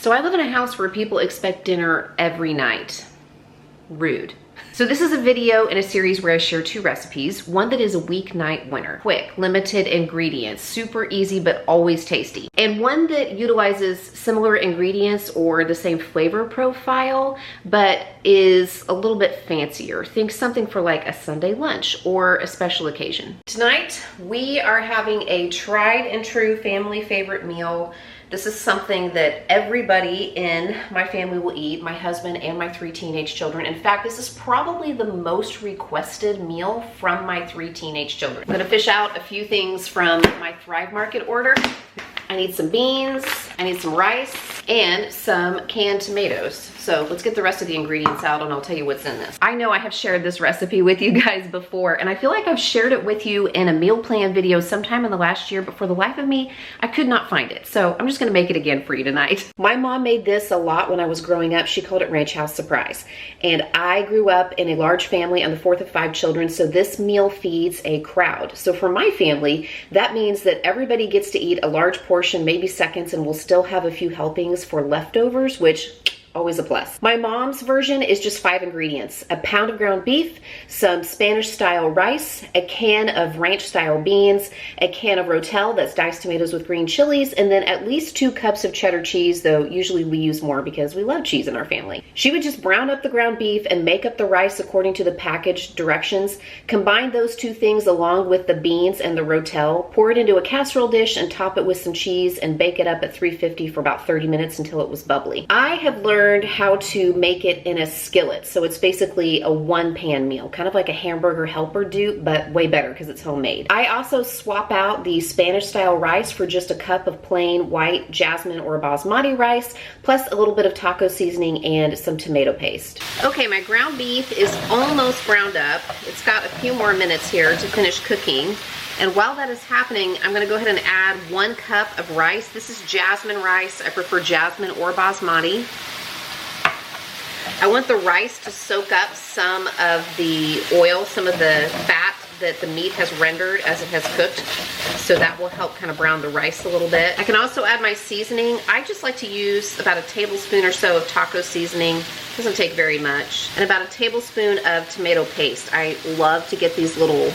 So I live in a house where people expect dinner every night. Rude. So this is a video in a series where I share 2 recipes, one that is a weeknight winner. Quick, limited ingredients, super easy but always tasty. And one that utilizes similar ingredients or the same flavor profile, but is a little bit fancier. Think something for like a Sunday lunch or a special occasion. Tonight, we are having a tried and true family favorite meal. This is something that everybody in my family will eat, my husband and my 3 teenage children. In fact, this is probably the most requested meal from my 3 teenage children. I'm gonna fish out a few things from my Thrive Market order. I need some beans, I need some rice, and some canned tomatoes. So let's get the rest of the ingredients out and I'll tell you what's in this. I know I have shared this recipe with you guys before, and I feel like I've shared it with you in a meal plan video sometime in the last year, but for the life of me, I could not find it. So I'm just gonna make it again for you tonight. My mom made this a lot when I was growing up. She called it Ranch House Surprise. And I grew up in a large family. I'm the 4th of 5 children, so this meal feeds a crowd. So for my family, that means that everybody gets to eat a large portion, maybe seconds, and we'll still have a few helpings for leftovers, which always a plus. My mom's version is just 5 ingredients: a pound of ground beef, some Spanish style rice, a can of ranch style beans, a can of rotel, that's diced tomatoes with green chilies, and then at least 2 cups of cheddar cheese, though usually we use more because we love cheese in our family. She would just brown up the ground beef and make up the rice according to the packaged directions, combine those 2 things along with the beans and the rotel, pour it into a casserole dish and top it with some cheese and bake it up at 350 for about 30 minutes until it was bubbly. I have learned how to make it in a skillet. So it's basically a 1-pan meal, kind of like a hamburger helper dupe, but way better because it's homemade. I also swap out the Spanish style rice for just a cup of plain white jasmine or basmati rice, plus a little bit of taco seasoning and some tomato paste. Okay, my ground beef is almost browned up. It's got a few more minutes here to finish cooking. And while that is happening, I'm gonna go ahead and add 1 cup of rice. This is jasmine rice. I prefer jasmine or basmati. I want the rice to soak up some of the oil, some of the fat that the meat has rendered as it has cooked. So that will help kind of brown the rice a little bit. I can also add my seasoning. I just like to use about a tablespoon or so of taco seasoning. Doesn't take very much. And about a tablespoon of tomato paste. I love to get these little,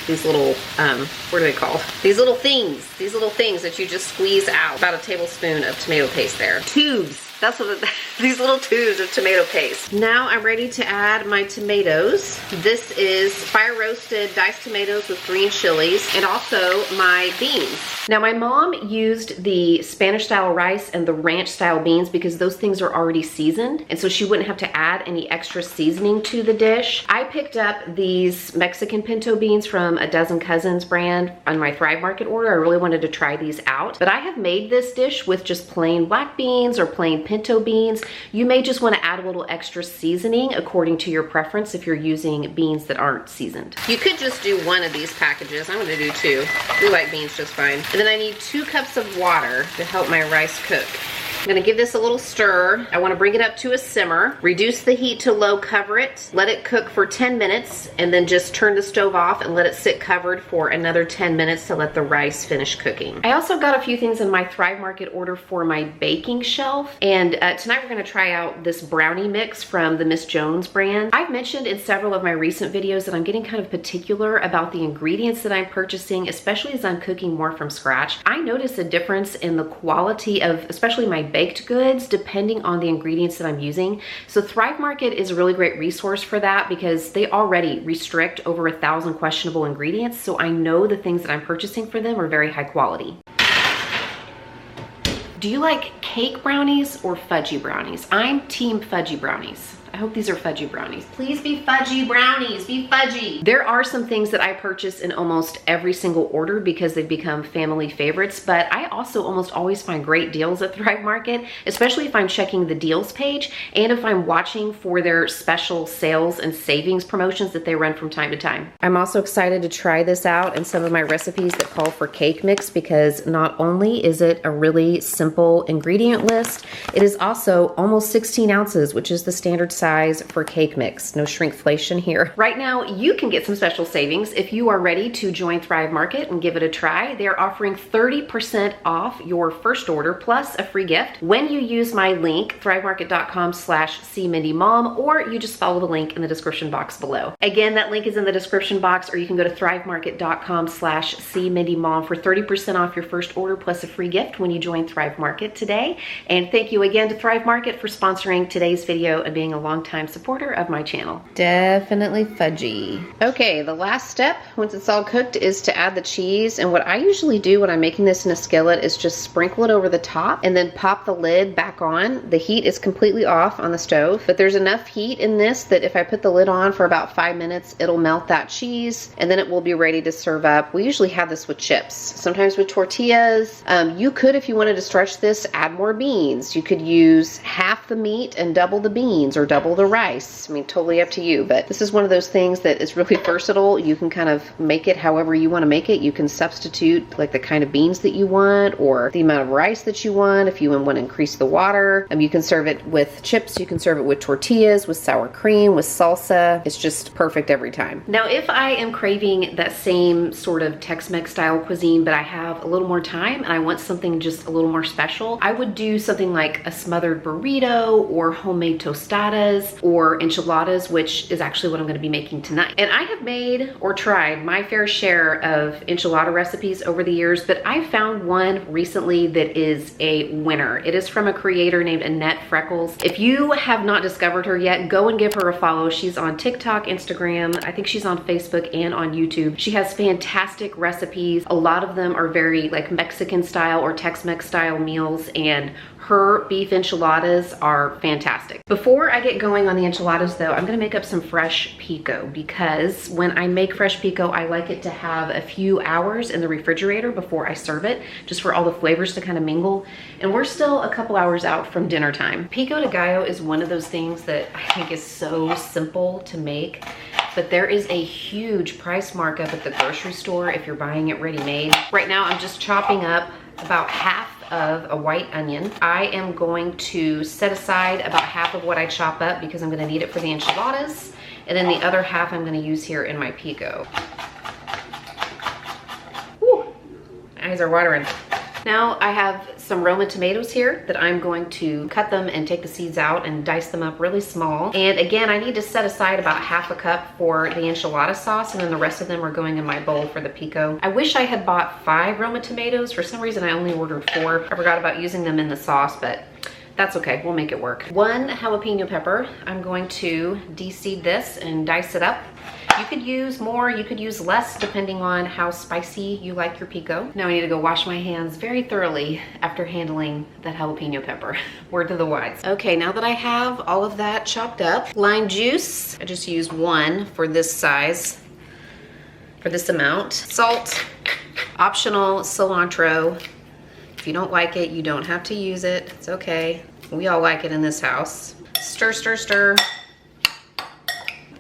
what are they called? These little things that you just squeeze out. About a tablespoon of tomato paste there. Tubes. That's what these little tubes of tomato paste. Now I'm ready to add my tomatoes. This is fire roasted diced tomatoes with green chilies, and also my beans. Now my mom used the Spanish style rice and the ranch style beans because those things are already seasoned, and so she wouldn't have to add any extra seasoning to the dish. I picked up these Mexican pinto beans from a Dozen Cousins brand on my Thrive Market order. I really wanted to try these out, but I have made this dish with just plain black beans or plain pinto beans. You may just want to add a little extra seasoning according to your preference if you're using beans that aren't seasoned. You could just do 1 of these packages. I'm going to do 2. We like beans just fine. And then I need 2 cups of water to help my rice cook. I'm gonna give this a little stir. I wanna bring it up to a simmer, reduce the heat to low, cover it, let it cook for 10 minutes, and then just turn the stove off and let it sit covered for another 10 minutes to let the rice finish cooking. I also got a few things in my Thrive Market order for my baking shelf, and tonight we're gonna try out this brownie mix from the Miss Jones brand. I've mentioned in several of my recent videos that I'm getting kind of particular about the ingredients that I'm purchasing, especially as I'm cooking more from scratch. I notice a difference in the quality of, especially my baked goods, depending on the ingredients that I'm using. So Thrive Market is a really great resource for that because they already restrict over 1,000 questionable ingredients. So I know the things that I'm purchasing for them are very high quality. Do you like cake brownies or fudgy brownies? I'm team fudgy brownies. I hope these are fudgy brownies. Please be fudgy brownies, be fudgy. There are some things that I purchase in almost every single order because they've become family favorites, but I also almost always find great deals at Thrive Market, especially if I'm checking the deals page and if I'm watching for their special sales and savings promotions that they run from time to time. I'm also excited to try this out in some of my recipes that call for cake mix because not only is it a really simple ingredient list, it is also almost 16 ounces, which is the standard size for cake mix. No shrinkflation here. Right now, you can get some special savings if you are ready to join Thrive Market and give it a try. They're offering 30% off your first order plus a free gift when you use my link, thrivemarket.com/cmindymom, or you just follow the link in the description box below. Again, that link is in the description box, or you can go to thrivemarket.com/cmindymom for 30% off your first order plus a free gift when you join Thrive Market today. And thank you again to Thrive Market for sponsoring today's video and being a longtime supporter of my channel. Definitely fudgy. Okay, the last step, once it's all cooked, is to add the cheese. And what I usually do when I'm making this in a skillet is just sprinkle it over the top and then pop the lid back on. The heat is completely off on the stove, but there's enough heat in this that if I put the lid on for about 5 minutes, it'll melt that cheese and then it will be ready to serve up. We usually have this with chips, sometimes with tortillas. You could, if you wanted to stretch this, add more beans. You could use half the meat and double the beans or double the rice. I mean, totally up to you, but this is one of those things that is really versatile. You can kind of make it however you want to make it. You can substitute like the kind of beans that you want or the amount of rice that you want if you want to increase the water. You can serve it with chips, you can serve it with tortillas, with sour cream, with salsa. It's just perfect every time. Now, if I am craving that same sort of Tex-Mex style cuisine, but I have a little more time and I want something just a little more special, I would do something like a smothered burrito or homemade tostadas or enchiladas, which is actually what I'm gonna be making tonight. And I have made or tried my fair share of enchilada recipes over the years, but I found one recently that is a winner. It is from a creator named Annette Freckles. If you have not discovered her yet, go and give her a follow. She's on TikTok, Instagram. I think she's on Facebook and on YouTube. She has fantastic recipes. A lot of them are very like Mexican style or Tex-Mex style meals, and her beef enchiladas are fantastic. Before I get going on the enchiladas though, I'm gonna make up some fresh pico, because when I make fresh pico, I like it to have a few hours in the refrigerator before I serve it, just for all the flavors to kind of mingle. And we're still a couple hours out from dinner time. Pico de gallo is one of those things that I think is so simple to make, but there is a huge price markup at the grocery store if you're buying it ready-made. Right now, I'm just chopping up about half of a white onion. I am going to set aside about half of what I chop up because I'm gonna need it for the enchiladas, and then the other half I'm gonna use here in my pico. Woo, eyes are watering. Now I have some Roma tomatoes here that I'm going to cut them and take the seeds out and dice them up really small. And again, I need to set aside about half a cup for the enchilada sauce, and then the rest of them are going in my bowl for the pico. I wish I had bought 5 Roma tomatoes. For some reason, I only ordered 4. I forgot about using them in the sauce, but that's okay, we'll make it work. 1 jalapeno pepper. I'm going to de-seed this and dice it up. You could use more, you could use less, depending on how spicy you like your pico. Now I need to go wash my hands very thoroughly after handling that jalapeno pepper. Word to the wise. Okay, now that I have all of that chopped up, lime juice, I just used 1 for this size, for this amount. Salt, optional cilantro. If you don't like it, you don't have to use it. It's okay. We all like it in this house. Stir, stir, stir.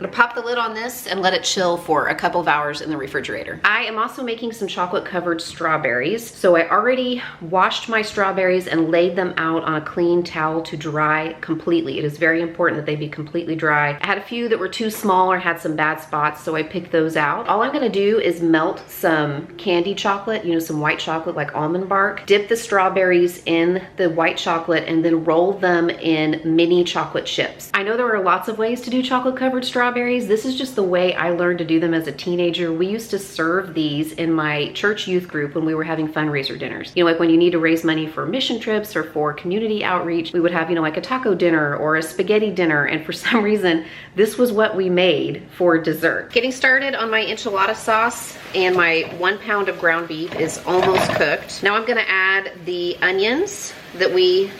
I'm gonna pop the lid on this and let it chill for a couple of hours in the refrigerator. I am also making some chocolate covered strawberries. So I already washed my strawberries and laid them out on a clean towel to dry completely. It is very important that they be completely dry. I had a few that were too small or had some bad spots, so I picked those out. All I'm gonna do is melt some candy chocolate, you know, some white chocolate like almond bark, dip the strawberries in the white chocolate, and then roll them in mini chocolate chips. I know there are lots of ways to do chocolate covered strawberries. This is just the way I learned to do them as a teenager. We used to serve these in my church youth group when we were having fundraiser dinners. You know, like when you need to raise money for mission trips or for community outreach, we would have, you know, like a taco dinner or a spaghetti dinner. And for some reason, this was what we made for dessert. Getting started on my enchilada sauce, and my 1 pound of ground beef is almost cooked. Now I'm gonna add the onions that we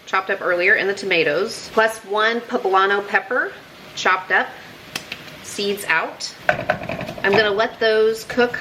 chopped up earlier and the tomatoes, plus 1 poblano pepper, chopped up, seeds out. I'm gonna let those cook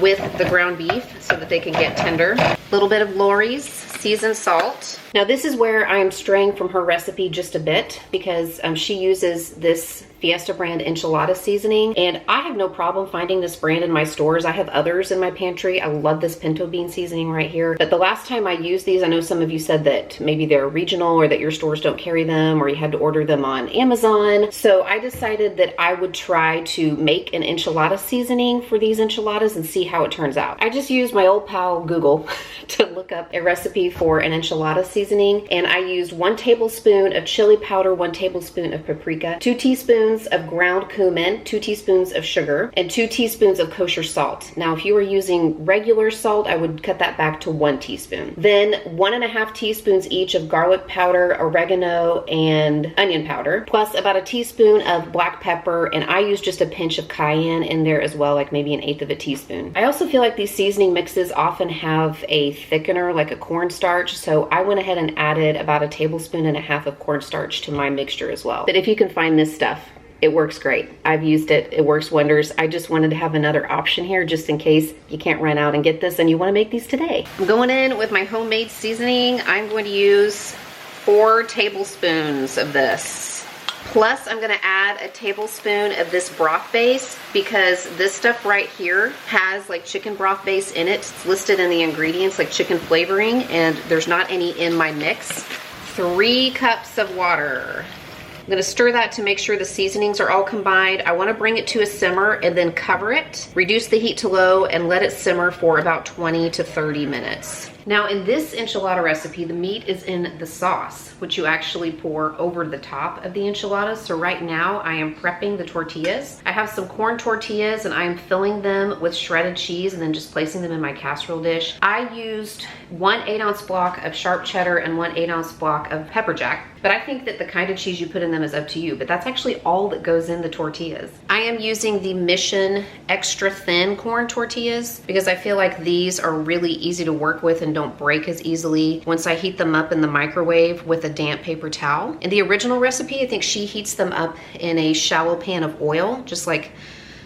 with the ground beef so that they can get tender. A little bit of Lori's seasoned salt. Now this is where I am straying from her recipe just a bit because she uses this Fiesta brand enchilada seasoning, and I have no problem finding this brand in my stores. I have others in my pantry. I love this pinto bean seasoning right here. But the last time I used these, I know some of you said that maybe they're regional or that your stores don't carry them or you had to order them on Amazon. So I decided that I would try to make an enchilada seasoning for these enchiladas and see how it turns out. I just used my old pal Google to look up a recipe for an enchilada seasoning, and I used 1 tablespoon of chili powder, 1 tablespoon of paprika, 2 teaspoons of ground cumin, 2 teaspoons of sugar, and 2 teaspoons of kosher salt. Now, if you were using regular salt, I would cut that back to 1 teaspoon. Then 1.5 teaspoons each of garlic powder, oregano, and onion powder, plus about 1 teaspoon of black pepper, and I use just a pinch of cayenne in there as well, like maybe 1/8 of a teaspoon. I also feel like these seasoning mixes often have a thickener, like a cornstarch, so I went ahead and added about 1.5 tablespoons of cornstarch to my mixture as well. But if you can find this stuff, it works great. I've used it. It works wonders. I just wanted to have another option here just in case you can't run out and get this and you want to make these today. I'm going in with my homemade seasoning. I'm going to use 4 tablespoons of this. Plus, I'm gonna add 1 tablespoon of this broth base because this stuff right here has like chicken broth base in it. It's listed in the ingredients like chicken flavoring, and there's not any in my mix. 3 cups of water. I'm gonna stir that to make sure the seasonings are all combined. I wanna bring it to a simmer and then cover it. Reduce the heat to low and let it simmer for about 20 to 30 minutes. Now in this enchilada recipe, the meat is in the sauce, which you actually pour over the top of the enchiladas. So right now I am prepping the tortillas. I have some corn tortillas and I am filling them with shredded cheese and then just placing them in my casserole dish. I used 1 8-ounce block of sharp cheddar and 1 8-ounce block of pepper jack. But I think that the kind of cheese you put in them is up to you, but that's actually all that goes in the tortillas. I am using the Mission extra thin corn tortillas because I feel like these are really easy to work with and don't break as easily once I heat them up in the microwave with a damp paper towel. In the original recipe, I think she heats them up in a shallow pan of oil, just like,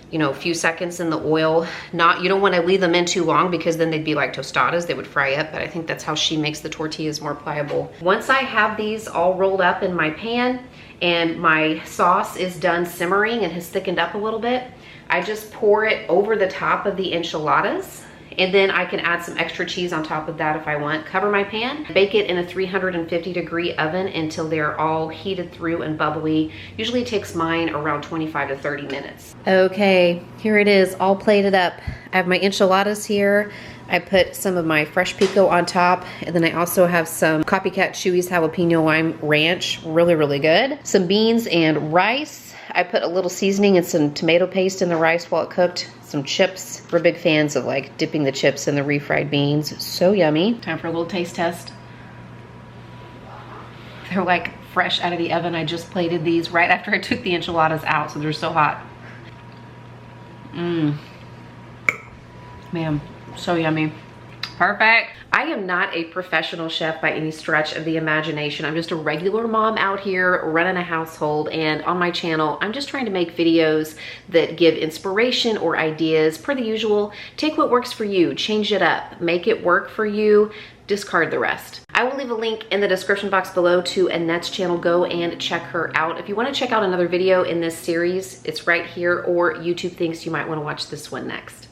you know, a few seconds in the oil. You don't want to leave them in too long because then they'd be like tostadas, they would fry up, but I think that's how she makes the tortillas more pliable. Once I have these all rolled up in my pan and my sauce is done simmering and has thickened up a little bit, I just pour it over the top of the enchiladas. And then I can add some extra cheese on top of that if I want. Cover my pan, bake it in a 350-degree oven until they're all heated through and bubbly. Usually it takes mine around 25 to 30 minutes. Okay, here it is, all plated up. I have my enchiladas here. I put some of my fresh pico on top, and then I also have some Copycat Chewy's jalapeno lime ranch, really, really good. Some beans and rice. I put a little seasoning and some tomato paste in the rice while it cooked. Some chips. We're big fans of like dipping the chips in the refried beans. So yummy. Time for a little taste test. They're like fresh out of the oven. I just plated these right after I took the enchiladas out, so they're so hot. Mmm. Man, so yummy. Perfect. I am not a professional chef by any stretch of the imagination. I'm just a regular mom out here running a household, and on my channel, I'm just trying to make videos that give inspiration or ideas per the usual. Take what works for you, change it up, make it work for you, discard the rest. I will leave a link in the description box below to Annette's channel. Go and check her out. If you want to check out another video in this series, it's right here, or YouTube thinks you might want to watch this one next.